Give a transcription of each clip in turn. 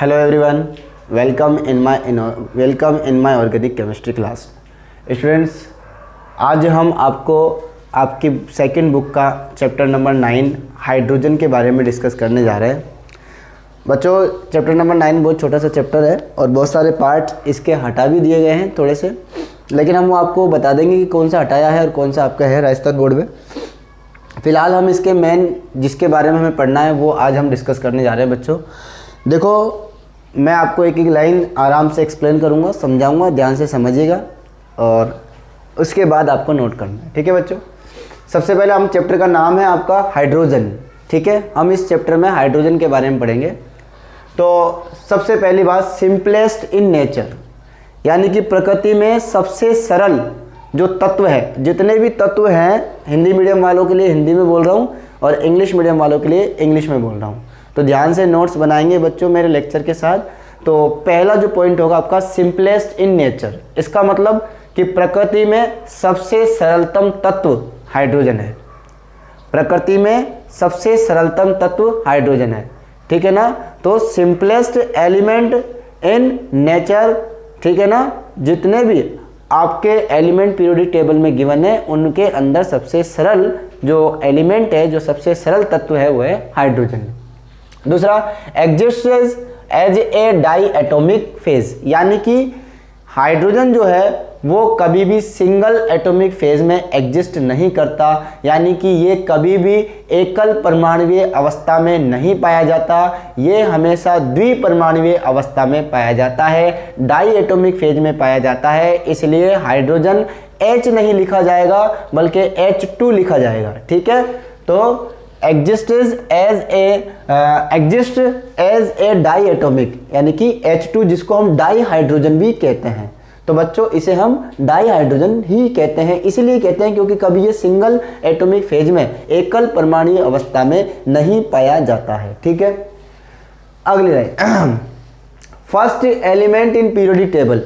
Hello everyone, welcome in my organic chemistry class. Students, आज हम आपको आपकी सेकंड बुक का चैप्टर नंबर 9 हाइड्रोजन के बारे में डिस्कस करने जा रहे हैं। बच्चों, चैप्टर नंबर 9 बहुत छोटा सा चैप्टर है और बहुत सारे पार्ट इसके हटा भी दिए गए हैं थोड़े से, लेकिन हम आपको बता देंगे कि कौन सा हटाया है और कौन सा आपका है राजस्थान बोर्ड में। फ़िलहाल हम इसके मेन जिसके बारे में हमें पढ़ना है वो आज हम डिस्कस करने जा रहे हैं। बच्चों देखो, मैं आपको एक एक लाइन आराम से एक्सप्लेन करूँगा, समझाऊँगा, ध्यान से समझिएगा और उसके बाद आपको नोट करना है। ठीक है बच्चों, सबसे पहले हम चैप्टर का नाम है आपका हाइड्रोजन। ठीक है, हम इस चैप्टर में हाइड्रोजन के बारे में पढ़ेंगे। तो सबसे पहली बात, सिंपलेस्ट इन नेचर, यानी कि प्रकृति में सबसे सरल जो तत्व है। जितने भी तत्व हैं, हिंदी मीडियम वालों के लिए हिंदी में बोल रहा हूँ और इंग्लिश मीडियम वालों के लिए इंग्लिश में बोल रहा हूँ, तो ध्यान से नोट्स बनाएंगे बच्चों मेरे लेक्चर के साथ। तो पहला जो पॉइंट होगा आपका सिंपलेस्ट इन नेचर, इसका मतलब कि प्रकृति में सबसे सरलतम तत्व हाइड्रोजन है। प्रकृति में सबसे सरलतम तत्व हाइड्रोजन है। ठीक है ना, तो सिंपलेस्ट एलिमेंट इन नेचर। ठीक है ना, जितने भी आपके एलिमेंट पीरियोडिक टेबल में गिवन है उनके अंदर सबसे सरल जो एलिमेंट है, जो सबसे सरल तत्व है वो है हाइड्रोजन। दूसरा, exist as a diatomic phase, यानी कि हाइड्रोजन जो है वो कभी भी सिंगल एटॉमिक फेज में एग्जिस्ट नहीं करता, यानी कि ये कभी भी एकल परमाणुवीय अवस्था में नहीं पाया जाता, ये हमेशा द्विपरमाणुवीय अवस्था में पाया जाता है, डाई एटॉमिक फेज में पाया जाता है। इसलिए हाइड्रोजन H नहीं लिखा जाएगा बल्कि H2 लिखा जाएगा। ठीक है, तो exist as a diatomic, यानी कि H2 जिसको हम डाई हाइड्रोजन भी कहते हैं। तो बच्चों इसे हम डाई हाइड्रोजन ही कहते हैं, इसलिए कहते हैं क्योंकि कभी ये सिंगल एटॉमिक फेज में एकल परमाणुीय अवस्था में नहीं पाया जाता है। ठीक है, अगली line, first element in periodic table.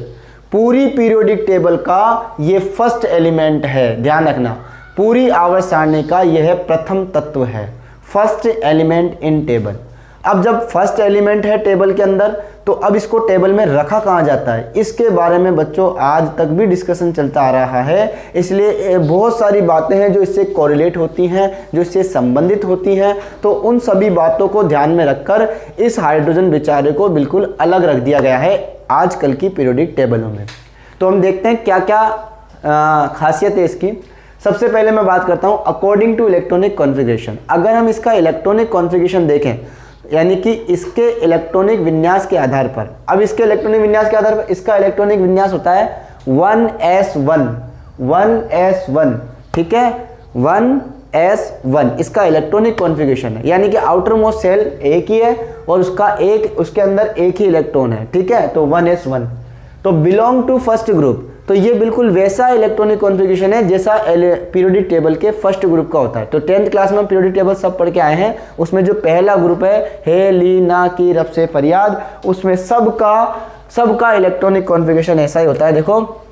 पूरी पीरियोडिक टेबल का ये फर्स्ट एलिमेंट है, ध्यान रखना, पूरी आवर्त सारणी का यह प्रथम तत्व है, फर्स्ट एलिमेंट इन टेबल। अब जब फर्स्ट एलिमेंट है टेबल के अंदर, तो अब इसको टेबल में रखा कहाँ जाता है, इसके बारे में बच्चों आज तक भी डिस्कशन चलता आ रहा है। इसलिए बहुत सारी बातें हैं जो इससे कोरिलेट होती हैं, जो इससे संबंधित होती हैं, तो उन सभी बातों को ध्यान में रखकर इस हाइड्रोजन विचारे को बिल्कुल अलग रख दिया गया है आजकल की पीरियोडिक टेबलों में। तो हम देखते हैं क्या क्या खासियत है इसकी। सबसे पहले मैं बात करता हूँ अकॉर्डिंग टू इलेक्ट्रॉनिक कॉन्फ़िगरेशन। अगर हम इसका इलेक्ट्रॉनिक कॉन्फ़िगरेशन देखें, यानी कि इसके इलेक्ट्रॉनिक विन्यास के आधार पर, अब इसके इलेक्ट्रॉनिक विन्यास के आधार पर इसका इलेक्ट्रॉनिक विन्यास होता है 1s1। ठीक है, 1s1 इसका इलेक्ट्रॉनिक कॉन्फ़िगरेशन है, यानी कि आउटर मोस्ट सेल एक ही है और उसके अंदर एक ही इलेक्ट्रॉन है। ठीक है, तो 1s1 तो बिलोंग टू फर्स्ट ग्रुप। तो ये बिल्कुल वैसा इलेक्ट्रॉनिक कॉन्फ़िगरेशन है जैसा पीरियोडिक टेबल के फर्स्ट ग्रुप का होता है। तो 10th क्लास में पीरियोडिक टेबल सब पढ़ के आए हैं, उसमें जो पहला ग्रुप है हे ली ना की रब से फरियाद, उसमें सबका इलेक्ट्रॉनिक कॉन्फ़िगरेशन ऐसा ही होता है। देखो,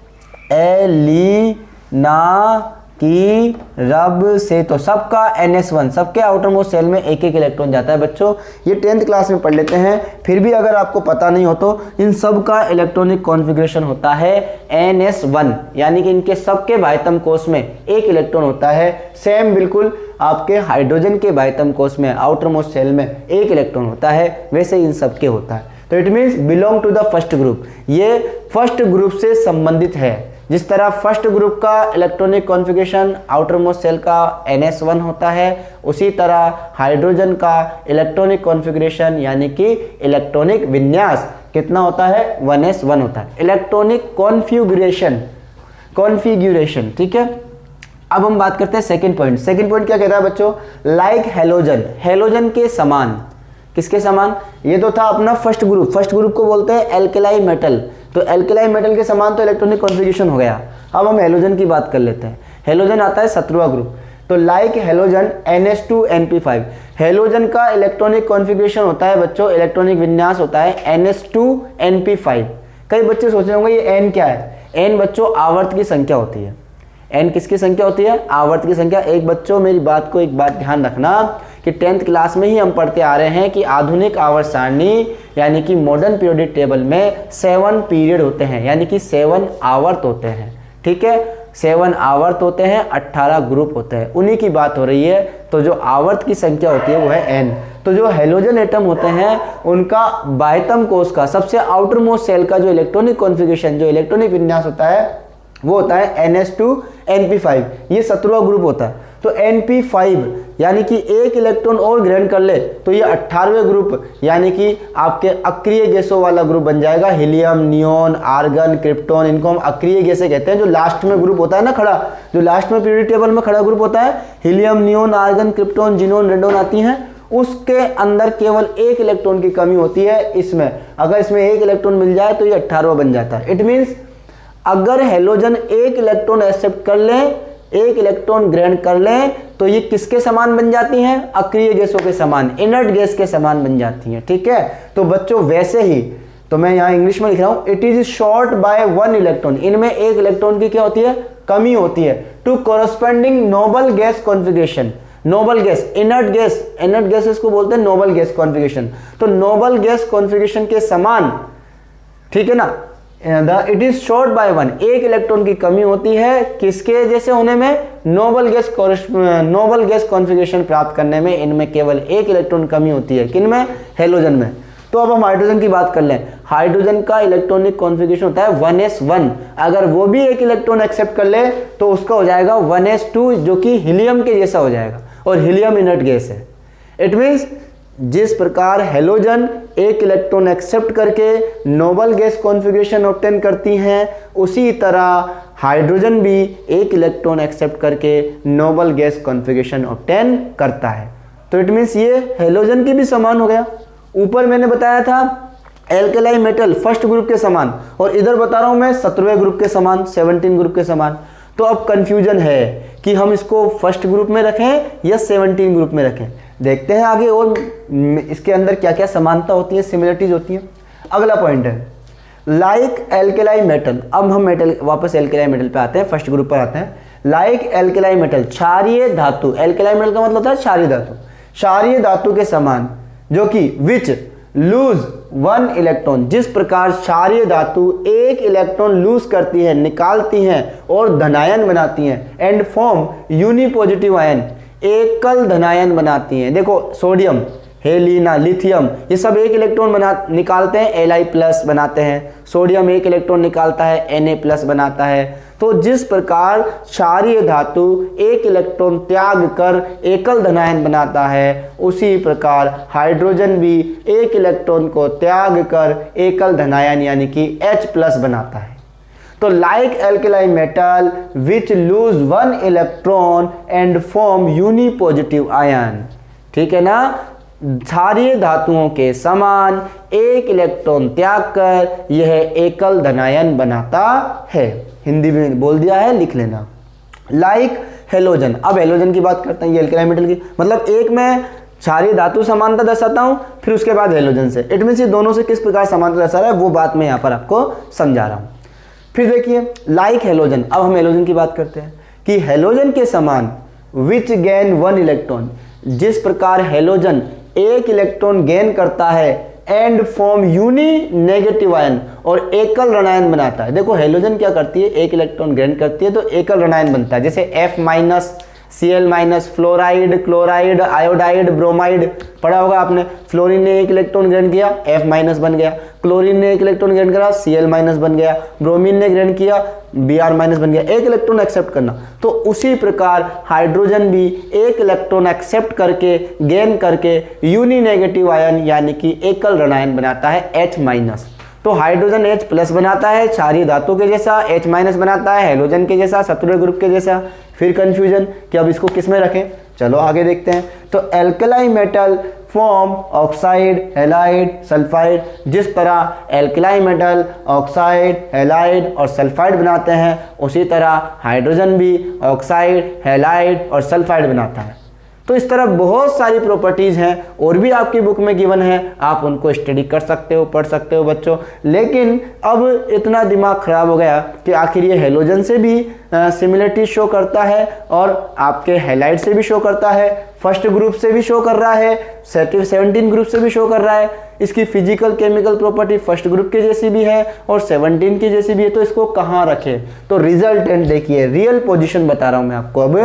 ए ली ना की रब से, तो सबका NS1, सबके आउटर मोस्ट सेल में एक एक इलेक्ट्रॉन जाता है। बच्चों ये 10th क्लास में पढ़ लेते हैं, फिर भी अगर आपको पता नहीं हो तो इन सब का इलेक्ट्रॉनिक कॉन्फ़िगरेशन होता है NS1, यानी कि इनके सबके बाह्यतम कोश में एक इलेक्ट्रॉन होता है। सेम बिल्कुल आपके हाइड्रोजन के बाह्यतम कोश में आउटर मोस्ट सेल में एक इलेक्ट्रॉन होता है, वैसे इन सबके होता है। तो it means belong to the first group, ये फर्स्ट ग्रुप से संबंधित है। जिस तरह फर्स्ट ग्रुप का electronic configuration outermost shell का NS1 होता है, उसी तरह हाइड्रोजन का इलेक्ट्रॉनिक कॉन्फ़िगरेशन यानी कि इलेक्ट्रॉनिक विन्यास कितना होता है, 1s1 होता है। Electronic configuration. ठीक है, अब हम बात करते हैं सेकंड पॉइंट। सेकंड पॉइंट क्या कहता है बच्चों, लाइक हेलोजन, हेलोजन के समान। किसके समान, ये तो था अपना फर्स्ट ग्रुप को बोलते हैं एल्केलाई मेटल। तो एल्केलाई मेटल के समान तो इलेक्ट्रॉनिक कॉन्फ़िगरेशन हो गया। अब हम हेलोजन की बात कर लेते हैं। हेलोजन आता है 17वां ग्रुप, तो लाइक हेलोजन NH2NP5। हेलोजन का इलेक्ट्रॉनिक कॉन्फ़िगरेशन होता है बच्चों, इलेक्ट्रॉनिक विन्यास होता है NH2NP5। कई बच्चे सोच रहे होंगे ये N क्या है। N बच्चों आवर्त की संख्या होती है। N किसकी संख्या होती है, आवर्त की संख्या। एक बच्चों मेरी बात को एक बात ध्यान रखना कि 10th क्लास में ही हम पढ़ते आ रहे हैं कि आधुनिक आवर्त सारणी यानी कि मॉडर्न पीरियोडिक टेबल में 7 पीरियड होते हैं, यानी कि 7 आवर्त होते हैं। ठीक है, 7 आवर्त होते हैं, 18 ग्रुप होते हैं, उन्हीं की बात हो रही है। तो जो आवर्त की संख्या होती है वो है n। तो जो हेलोजन एटम होते हैं उनका बाह्यतम कोश का सबसे आउटर मोस्ट सेल का जो इलेक्ट्रॉनिक कॉन्फ़िगरेशन, जो इलेक्ट्रॉनिक विन्यास होता है वो होता है NS2 NP5, ये 17वां ग्रुप होता है। तो NP5 यानी कि एक इलेक्ट्रॉन और ग्रहण कर ले तो ये 18वें ग्रुप यानी कि आपके अक्रिय गैसों वाला ग्रुप बन जाएगा। हीलियम, नियोन, आर्गन, क्रिप्टॉन, इनको हम अक्रिय गैसें कहते हैं। जो लास्ट में ग्रुप होता है ना खड़ा, जो लास्ट में पीरियोडिक टेबल में खड़ा ग्रुप होता है, helium, neon, argon, krypton, xenon, radon आती हैं, उसके अंदर केवल एक इलेक्ट्रॉन की कमी होती है। इसमें अगर इसमें एक इलेक्ट्रॉन मिल जाए तो ये 18वां बन जाता है। इट मीन्स अगर हेलोजन एक इलेक्ट्रॉन एक्सेप्ट कर लें, एक इलेक्ट्रॉन ग्रहण कर लें तो ये किसके समान बन जाती हैं? अक्रिय गैसों के समान, इनर्ट गैस के समान बन जाती हैं। ठीक है, तो बच्चों वैसे ही तो मैं यहाँ इंग्लिश में लिख रहा हूँ, it is short by 1 electron, इनमें एक इलेक्ट्रॉन की क्या होती है? कमी होती है। To corresponding noble gas configuration, noble gas, inert gases को बोलते हैं नोबल गैस कॉन्फ़िगरेशन। तो नोबल गैस कॉन्फ़िगरेशन के समान, ठीक है ना, इट इज शॉर्ट बाय 1, एक इलेक्ट्रॉन की कमी होती है किसके जैसे होने में? नोबल गैस कॉन्फ़िगरेशन प्राप्त करने में इनमें केवल एक इलेक्ट्रॉन कमी होती है। किन में? हेलोजन में। तो अब हम हाइड्रोजन की बात कर लें। हाइड्रोजन का इलेक्ट्रॉनिक कॉन्फ़िगरेशन होता है 1s1, अगर वो भी एक इलेक्ट्रॉन एक्सेप्ट कर ले तो उसका हो जाएगा 1s2 जो कि हीलियम के जैसा हो जाएगा, और हीलियम इनर्ट गैस है। इट मीन्स जिस प्रकार हेलोजन एक इलेक्ट्रॉन एक्सेप्ट करके नोबल गैस कॉन्फ़िगरेशन ऑब्टेन करती हैं, उसी तरह हाइड्रोजन भी एक इलेक्ट्रॉन एक्सेप्ट करके नोबल गैस कॉन्फ़िगरेशन ऑब्टेन करता है। तो इट मीन्स ये हेलोजन की भी समान हो गया। ऊपर मैंने बताया था एल्केलाई मेटल फर्स्ट ग्रुप के समान, और इधर बता रहा हूं मैं 17वें ग्रुप के समान, 17 ग्रुप के समान। तो अब कंफ्यूजन है कि हम इसको फर्स्ट ग्रुप में रखें या 17 ग्रुप में रखें। देखते हैं आगे और इसके अंदर क्या क्या समानता होती है, सिमिलरिटीज होती है। अगला पॉइंट है लाइक एल्केलाई मेटल। अब हम मेटल वापस एल्केलाई मेटल पे आते हैं, फर्स्ट ग्रुप पर आते हैं। लाइक एल्केलाई मेटल, क्षारीय धातु, एल्केलाई मेटल का मतलब होता है क्षारीय धातु, क्षारीय धातु के समान, जो कि विच लूज 1 इलेक्ट्रॉन, जिस प्रकार क्षारीय धातु एक इलेक्ट्रॉन लूज करती है, निकालती हैं और धनायन बनाती हैं, एंड फॉर्म यूनिपॉजिटिव आयन, एकल धनायन बनाती हैं। देखो सोडियम, हेलिना, लिथियम, ये सब एक इलेक्ट्रॉन निकालते हैं, Li+ बनाते हैं। सोडियम एक इलेक्ट्रॉन निकालता है, Na+ बनाता है। तो जिस प्रकार क्षारीय धातु एक इलेक्ट्रॉन त्याग कर एकल धनायन बनाता है, उसी प्रकार हाइड्रोजन भी एक इलेक्ट्रॉन को त्याग कर एकल धनायन यानी कि H+ बनाता है। तो like alkali metal which lose 1 electron and form unipositive ion, ठीक है ना, क्षारीय धातुओं के समान एक इलेक्ट्रॉन त्याग कर यह एकल धनायन बनाता है। हिंदी में बोल दिया है, लिख लेना। लाइक हेलोजन, अब हेलोजन की बात करते हैं, ये एल्केलाई मेटल की, मतलब एक मैं क्षारीय धातु समानता दर्शाता हूं, फिर उसके बाद हेलोजन से। इट मीन्स ये दोनों से किस प्रकार समानता दर्शा रहा है वो बात मैं यहाँ पर आपको समझा रहा हूँ। फिर देखिए लाइक हेलोजन, अब हम हेलोजन की बात करते हैं कि हेलोजन के समान विच गेन 1 इलेक्ट्रॉन, जिस प्रकार हेलोजन एक इलेक्ट्रॉन गेन करता है and form uninegative ion और एकल ऋणायन बनाता है। देखो हेलोजन क्या करती है, एक इलेक्ट्रॉन ग्रहण करती है तो एकल ऋणायन बनता है, जैसे F-, Cl-, fluoride, chloride, iodide, bromide पढ़ा होगा आपने। फ्लोरीन ने एक इलेक्ट्रॉन ग्रहण किया, F- बन गया। क्लोरीन ने एक इलेक्ट्रॉन ग्रहण करा, Cl- बन गया। ब्रोमीन ने ग्रहण किया, Br- बन गया। एक इलेक्ट्रॉन एक्सेप्ट करना। तो उसी प्रकार हाइड्रोजन भी एक इलेक्ट्रॉन एक्सेप्ट करके गेन करके यूनि नेगेटिव आयन यानी कि एकल ऋणायन बनाता है H-। तो हाइड्रोजन H+ बनाता है क्षारीय धातु के जैसा, H- बनाता है हेलोजन के जैसा, 17वें ग्रुप के जैसा। फिर कंफ्यूजन कि अब इसको किस में रखें, चलो आगे देखते हैं। तो alkali metal form oxide, halide, sulphide, जिस तरह एल्केलाई मेटल ऑक्साइड, हैलाइड और सल्फाइड बनाते हैं, उसी तरह हाइड्रोजन भी ऑक्साइड, हैलाइड और सल्फाइड बनाता है। तो इस तरह बहुत सारी प्रॉपर्टीज़ हैं और भी आपकी बुक में गिवन है, आप उनको स्टडी कर सकते हो, पढ़ सकते हो बच्चों। लेकिन अब इतना दिमाग ख़राब हो गया कि आखिर ये हेलोजन से भी सिमिलरिटी शो करता है और आपके हैलाइड से भी शो करता है, फर्स्ट ग्रुप से भी शो कर रहा है, 17 ग्रुप से भी शो कर रहा है। इसकी physical chemical property first group के जैसी भी है और 17 की जैसी भी है, तो इसको कहाँ रखें? तो रिजल्टेंट देखिए, रियल पोजीशन बता रहा हूँ मैं आपको अब,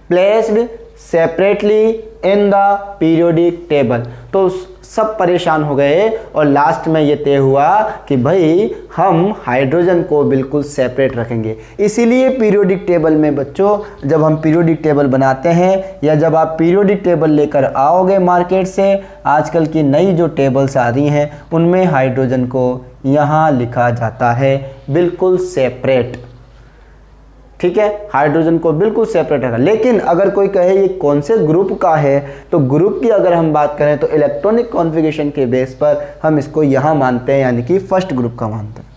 placed separately in the periodic table. तो सब परेशान हो गए और लास्ट में ये तय हुआ कि भाई हम हाइड्रोजन को बिल्कुल सेपरेट रखेंगे। इसीलिए पीरियोडिक टेबल में बच्चों, जब हम पीरियोडिक टेबल बनाते हैं या जब आप पीरियोडिक टेबल लेकर आओगे मार्केट से, आजकल की नई जो टेबल्स आ रही हैं उनमें हाइड्रोजन को यहाँ लिखा जाता है बिल्कुल सेपरेट। ठीक है, हाइड्रोजन को बिल्कुल सेपरेट रखा। लेकिन अगर कोई कहे ये कौन से ग्रुप का है, तो ग्रुप की अगर हम बात करें तो इलेक्ट्रॉनिक कॉन्फ़िगरेशन के बेस पर हम इसको यहाँ मानते हैं, यानी कि फर्स्ट ग्रुप का मानते हैं।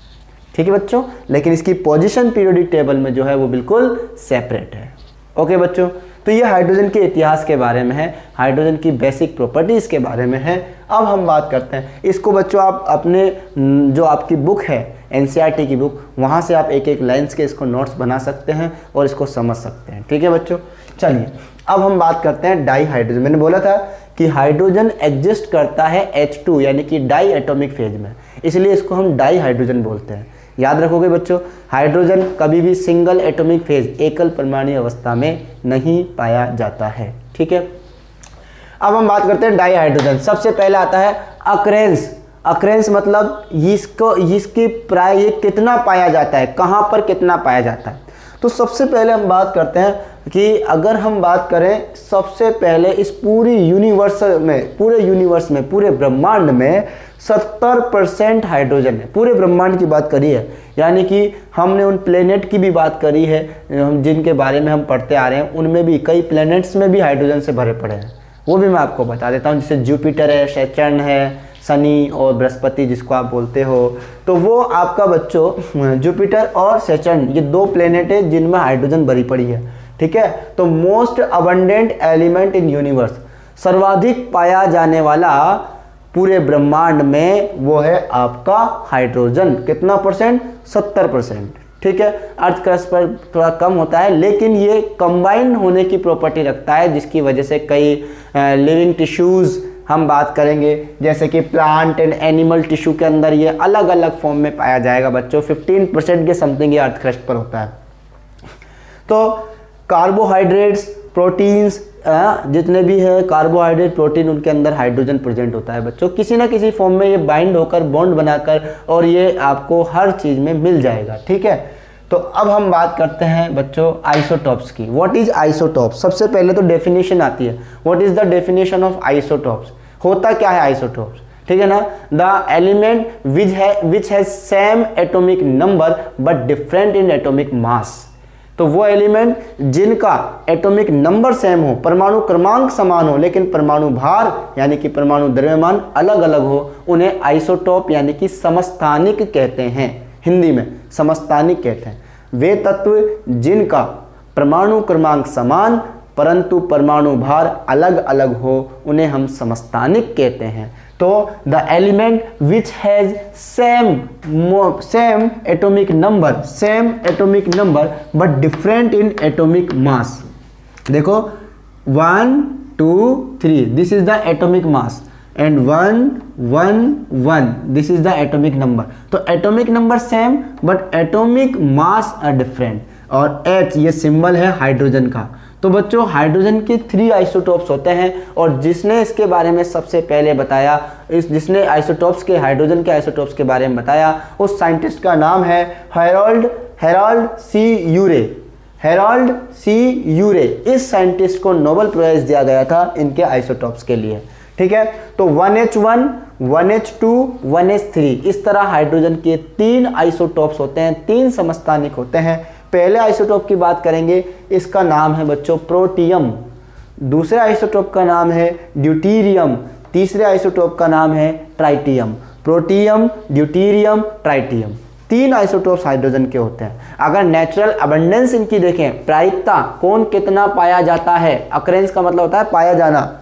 ठीक है बच्चों, लेकिन इसकी पोजीशन पीरियोडिक टेबल में जो है वो बिल्कुल सेपरेट है। ओके बच्चों, तो ये हाइड्रोजन के इतिहास के बारे में है, हाइड्रोजन की बेसिक प्रॉपर्टीज़ के बारे में है। अब हम बात करते हैं इसको बच्चों, आप अपने जो आपकी बुक है एनसीईआरटी की बुक, वहाँ से आप एक एक लाइन्स के इसको नोट्स बना सकते हैं और इसको समझ सकते हैं। ठीक है बच्चों, चलिए अब हम बात करते हैं डाई हाइड्रोजन। मैंने बोला था कि हाइड्रोजन एग्जिस्ट करता है H2 यानी कि डाई एटॉमिक फेज में, इसलिए इसको हम डाई हाइड्रोजन बोलते हैं। याद रखोगे बच्चों, हाइड्रोजन कभी भी सिंगल एटॉमिक फेज, एकल परमाणु अवस्था में नहीं पाया जाता है। ठीक है, अब हम बात करते हैं डाई हाइड्रोजन। सबसे पहले आता है अक्रेंस। अक्रेंस मतलब इसकी प्राय ये कितना पाया जाता है, कहाँ पर कितना पाया जाता है। तो सबसे पहले हम बात करते हैं कि अगर हम बात करें सबसे पहले इस पूरी यूनिवर्स में, पूरे ब्रह्मांड में 70% हाइड्रोजन है। पूरे ब्रह्मांड की बात करी है, यानी कि हमने उन प्लेनेट की भी बात करी है जिनके बारे में हम पढ़ते आ रहे हैं, उनमें भी कई प्लेनेट्स में भी हाइड्रोजन से भरे पड़े हैं। वो भी मैं आपको बता देता हूँ, जैसे जुपिटर है, सैटर्न है, शनि और बृहस्पति जिसको आप बोलते हो, तो वो आपका बच्चों जुपिटर और सैटर्न ये दो प्लेनेट है जिनमें हाइड्रोजन भरी पड़ी है। ठीक है, तो most abundant element in universe, सर्वाधिक पाया जाने वाला पूरे ब्रह्मांड में वो है आपका हाइड्रोजन। कितना परसेंट? 70%। ठीक है, अर्थ क्रस्ट पर थोड़ा कम होता है, लेकिन ये कंबाइंड होने की प्रॉपर्टी रखता है, जिसकी वजह से कई लिविंग टिश्यूज़ हम बात करेंगे, जैसे कि प्लांट एंड एनिमल टिश्यू के अंदर ये अलग अलग फॉर्म में पाया जाएगा बच्चों। 15% के समथिंग ये अर्थ क्रस्ट पर होता है। तो कार्बोहाइड्रेट्स, प्रोटीन्स, जितने भी है कार्बोहाइड्रेट, प्रोटीन, उनके अंदर हाइड्रोजन प्रेजेंट होता है बच्चों। किसी ना किसी फॉर्म में ये बाइंड होकर, बॉन्ड बनाकर, और ये आपको हर चीज़ में मिल जाएगा। ठीक है, तो अब हम बात करते हैं बच्चों आइसोटॉप्स की। What is isotopes? सबसे पहले तो डेफिनेशन आती है, what is the definition of isotopes? होता क्या है आइसोटॉप्स? ठीक है ना, the element which has same atomic number but different in atomic मास। तो वो एलिमेंट जिनका एटॉमिक नंबर सेम हो, परमाणु क्रमांक समान हो, लेकिन परमाणु भार यानी कि परमाणु द्रव्यमान अलग अलग हो, उन्हें आइसोटॉप यानी कि समस्थानिक कहते हैं। हिंदी में समस्थानिक कहते हैं। वे तत्व जिनका परमाणु क्रमांक समान परंतु परमाणु भार अलग अलग हो, उन्हें हम समस्थानिक कहते हैं। तो the element which has same atomic number but different in atomic mass. देखो 1 2 3 this is the atomic mass and 1 1 1 this is the atomic number. तो atomic number same but atomic mass are different. और H ये symbol है hydrogen का। तो बच्चों hydrogen के 3 isotopes होते हैं, और जिसने इसके बारे में सबसे पहले बताया, जिसने आइसोटॉप्स के, हाइड्रोजन के आइसोटॉप्स के बारे में बताया, उस साइंटिस्ट का नाम है हैरोल्ड सी यूरे। इस साइंटिस्ट को नोबेल प्राइज दिया गया था इनके आइसोटॉप्स के लिए। ठीक है, तो 1H1 1H2 1H3 इस तरह हाइड्रोजन के 3 आइसोटॉप्स होते हैं, 3 समस्थानिक होते हैं। पहले आइसोटॉप की बात करेंगे, इसका नाम है बच्चों प्रोटियम। दूसरे आइसोटॉप का नाम है ड्यूटीरियम। तीसरे आइसोटॉप का नाम है tritium. Protium, deuterium, tritium. 3 isotopes hydrogen के होते हैं। अगर नेचुरल अबंडेंस इनकी देखें, प्रायिकता कौन कितना पाया जाता है, अकरेंस का मतलब होता है पाया जाना,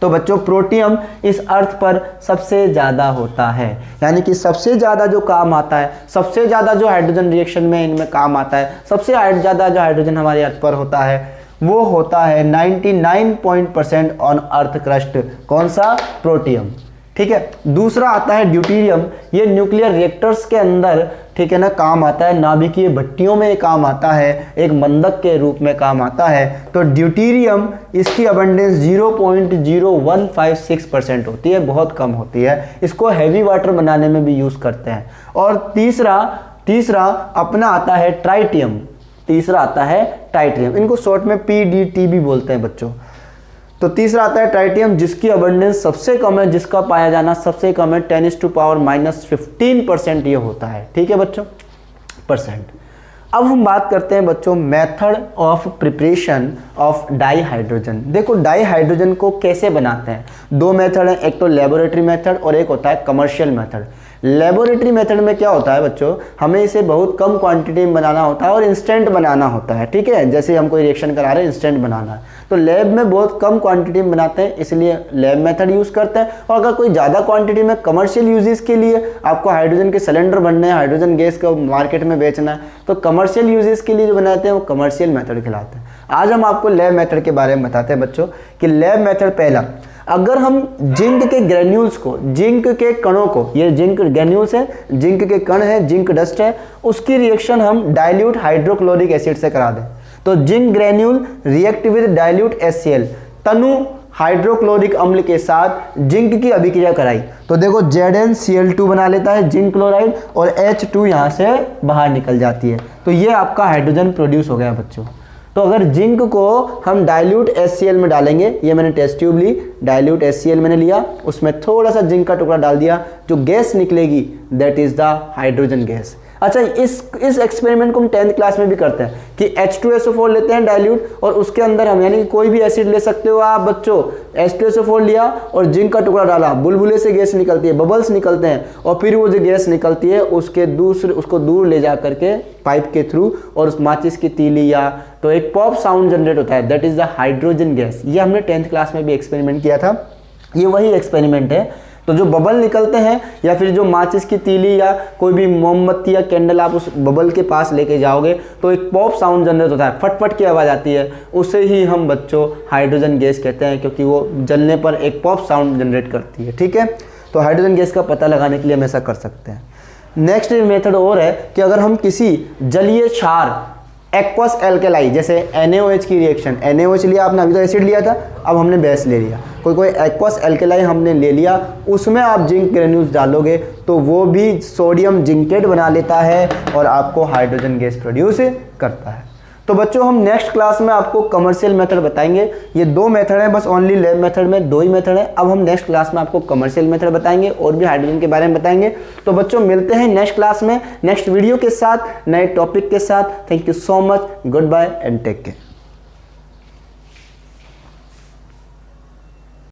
तो बच्चों प्रोटियम इस अर्थ पर सबसे ज़्यादा होता है, यानी कि सबसे ज़्यादा जो काम आता है, सबसे ज़्यादा जो हाइड्रोजन रिएक्शन में इनमें काम आता है, सबसे ज़्यादा जो हाइड्रोजन हमारे अर्थ पर होता है वो होता है 99% ऑन अर्थ क्रस्ट। कौन सा? प्रोटियम। ठीक है। दूसरा आता है ड्यूटेरियम। ये न्यूक्लियर रिएक्टर्स के अंदर, ठीक है ना, काम आता है, नाभिकीय भट्टियों में काम आता है, एक मंदक के रूप में काम आता है। तो ड्यूटेरियम इसकी अबंडेंस 0.0156% होती है, बहुत कम होती है। इसको हैवी वाटर बनाने में भी यूज़ करते हैं। और तीसरा अपना आता है ट्राइटियम। तीसरा आता है ट्राइटियम, इनको शॉर्ट में PDT भी बोलते हैं बच्चों। तो तीसरा आता है ट्राइटियम, जिसकी अबंडेंस सबसे कम है, जिसका पाया जाना सबसे कम है, 10⁻⁻15% ये होता है। ठीक है बच्चों, परसेंट। अब हम बात करते हैं बच्चों method of preparation of di hydrogen. देखो डाई हाइड्रोजन को कैसे बनाते हैं, 2 मेथड हैं, एक तो लेबोरेटरी मेथड और एक होता है कमर्शियल मेथड। लेबोरेटरी मेथड में क्या होता है बच्चों, हमें इसे बहुत कम क्वांटिटी में बनाना होता है और इंस्टेंट बनाना होता है। ठीक है, जैसे हम कोई रिएक्शन करा रहे हैं, इंस्टेंट बनाना है, तो लैब में बहुत कम क्वांटिटी में बनाते हैं, इसलिए लैब मेथड यूज़ करते हैं। और अगर कोई ज़्यादा क्वांटिटी में कमर्शियल यूजेस के लिए आपको हाइड्रोजन के सिलेंडर बनने हैं, हाइड्रोजन गैस को मार्केट में बेचना है, तो कमर्शियल यूजेस के लिए जो बनाते हैं वो कमर्शियल मेथड कहलाते हैं। आज हम आपको लैब मेथड के बारे में बताते हैं बच्चों कि लैब मेथड पहला, अगर हम जिंक के ग्रेन्यूल्स को, जिंक के कणों को, ये जिंक ग्रेन्यूल्स है, जिंक के कण है, जिंक डस्ट है, उसकी रिएक्शन हम डाइल्यूट हाइड्रोक्लोरिक एसिड से करा दें, तो zinc granule react with dilute HCl, Tanu hydrochloric अम्ल के साथ जिंक की अभिक्रिया कराई, तो देखो ZnCl2 बना लेता है जिंक क्लोराइड, और H2 यहाँ से बाहर निकल जाती है, तो ये आपका हाइड्रोजन प्रोड्यूस हो गया बच्चों। तो अगर जिंक को हम डाइल्यूट HCl में डालेंगे, ये मैंने टेस्ट ट्यूब ली, डाइल्यूट HCl मैंने लिया, उसमें थोड़ा सा जिंक का टुकड़ा डाल दिया, जो गैस निकलेगी that is the hydrogen gas. अच्छा, इस एक्सपेरिमेंट को हम 10th क्लास में भी करते हैं कि H2SO4 लेते हैं डाइल्यूट, और उसके अंदर हम, यानी कि कोई भी एसिड ले सकते हो आप बच्चों, H2SO4 लिया और जिंक का टुकड़ा डाला, बुलबुले से गैस निकलती है, बबल्स निकलते हैं, और फिर वो जो गैस निकलती है उसको दूर ले जा करके पाइप के थ्रू, और उस माचिस की तीली या तो एक पॉप साउंड जनरेट होता है, that is the hydrogen gas. ये हमने 10th क्लास में भी एक्सपेरिमेंट किया था, ये वही एक्सपेरिमेंट है। तो जो बबल निकलते हैं, या फिर जो माचिस की तीली या कोई भी मोमबत्ती या कैंडल आप उस बबल के पास लेके जाओगे, तो एक पॉप साउंड जनरेट होता है, फटफट की आवाज़ आती है, उसे ही हम बच्चों हाइड्रोजन गैस कहते हैं, क्योंकि वो जलने पर एक पॉप साउंड जनरेट करती है। ठीक है, तो हाइड्रोजन गैस का पता लगाने के लिए हम ऐसा कर सकते हैं। नेक्स्ट मेथड और है कि अगर हम किसी जलीय क्षार एक्वस एल्केलाई, जैसे NaOH की रिएक्शन, NaOH लिया आपने, अभी तो एसिड लिया था, अब हमने बेस ले लिया, कोई एक्वस एल्केलाई हमने ले लिया, उसमें आप जिंक ग्रेन्यूल्स डालोगे तो वो भी सोडियम जिंकेट बना लेता है और आपको हाइड्रोजन गैस प्रोड्यूस करता है। तो बच्चों हम नेक्स्ट क्लास में आपको कमर्शियल मेथड बताएंगे। ये 2 मेथड हैं बस, ओनली लैब मेथड में 2 ही मेथड है। अब हम नेक्स्ट क्लास में आपको कमर्शियल मेथड बताएंगे और भी हाइड्रोजन के बारे में बताएंगे। तो बच्चों मिलते हैं नेक्स्ट क्लास में नेक्स्ट वीडियो के साथ, नए टॉपिक के साथ। Thank you so much, goodbye and take care.